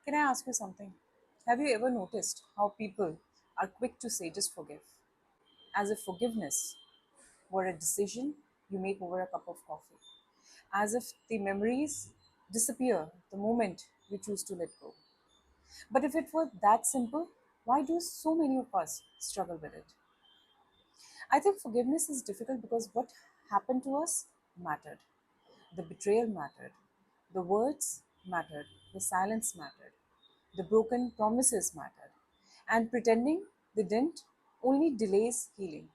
Can I ask you something? Have you ever noticed how people are quick to say just forgive, as if forgiveness were a decision you make over a cup of coffee, as if the memories disappear the moment you choose to let go? But if it were that simple, why do so many of us struggle with it? I think forgiveness is difficult because what happened to us mattered. The betrayal mattered. The words mattered. The silence mattered. The broken promises mattered. And pretending they didn't only delays healing.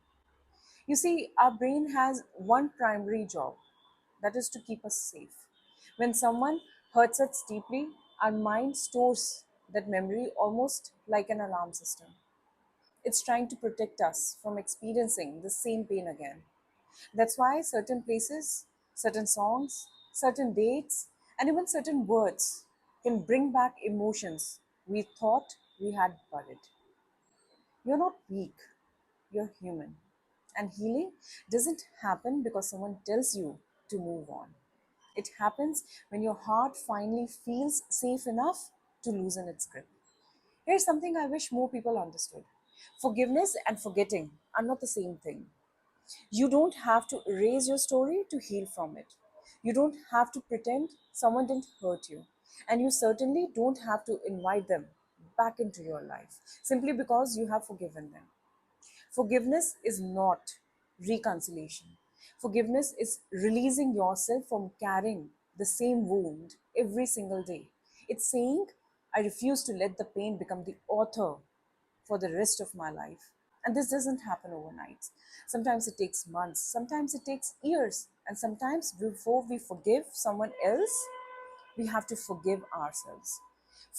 You see, our brain has one primary job, that is to keep us safe. When someone hurts us deeply, our mind stores that memory almost like an alarm system. It's trying to protect us from experiencing the same pain again. That's why certain places, certain songs, certain dates, and even certain words can bring back emotions we thought we had buried. You're not weak, you're human. And healing doesn't happen because someone tells you to move on. It happens when your heart finally feels safe enough to loosen its grip. Here's something I wish more people understood: forgiveness and forgetting are not the same thing. You don't have to erase your story to heal from it. You don't have to pretend someone didn't hurt you. And you certainly don't have to invite them back into your life simply because you have forgiven them. Forgiveness is not reconciliation. Forgiveness is releasing yourself from carrying the same wound every single day. It's saying, I refuse to let the pain become the author for the rest of my life. And this doesn't happen overnight. Sometimes it takes months, sometimes it takes years, and sometimes before we forgive someone else, we have to forgive ourselves.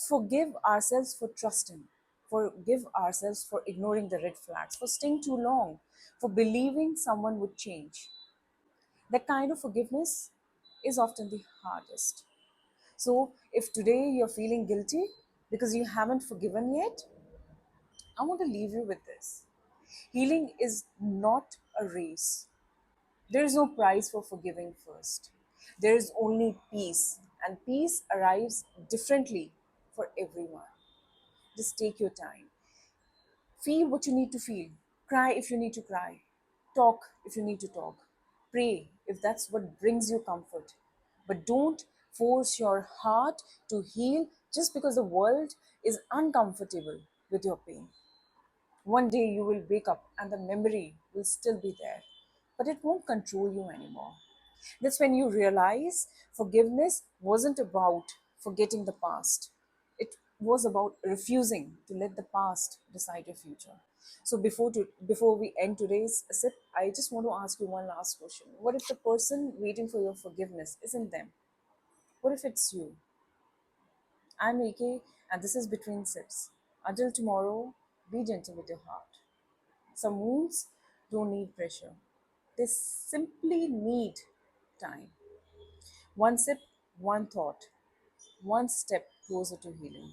Forgive ourselves for trusting, forgive ourselves for ignoring the red flags, for staying too long, for believing someone would change. That kind of forgiveness is often the hardest. So, if today you're feeling guilty because you haven't forgiven yet, I want to leave you with this. Healing is not a race. There is no prize for forgiving first. There is only peace, and peace arrives differently for everyone. Just take your time. Feel what you need to feel. Cry if you need to cry. Talk if you need to talk. Pray if that's what brings you comfort. But don't force your heart to heal just because the world is uncomfortable with your pain. One day you will wake up and the memory will still be there, but it won't control you anymore. That's when you realize forgiveness wasn't about forgetting the past. It was about refusing to let the past decide your future. So before we end today's sip, I just want to ask you one last question. What if the person waiting for your forgiveness isn't them? What if it's you? I'm AK, and this is Between Sips. Until tomorrow, be gentle with your heart. Some wounds don't need pressure, they simply need time. One sip, one thought, one step closer to healing.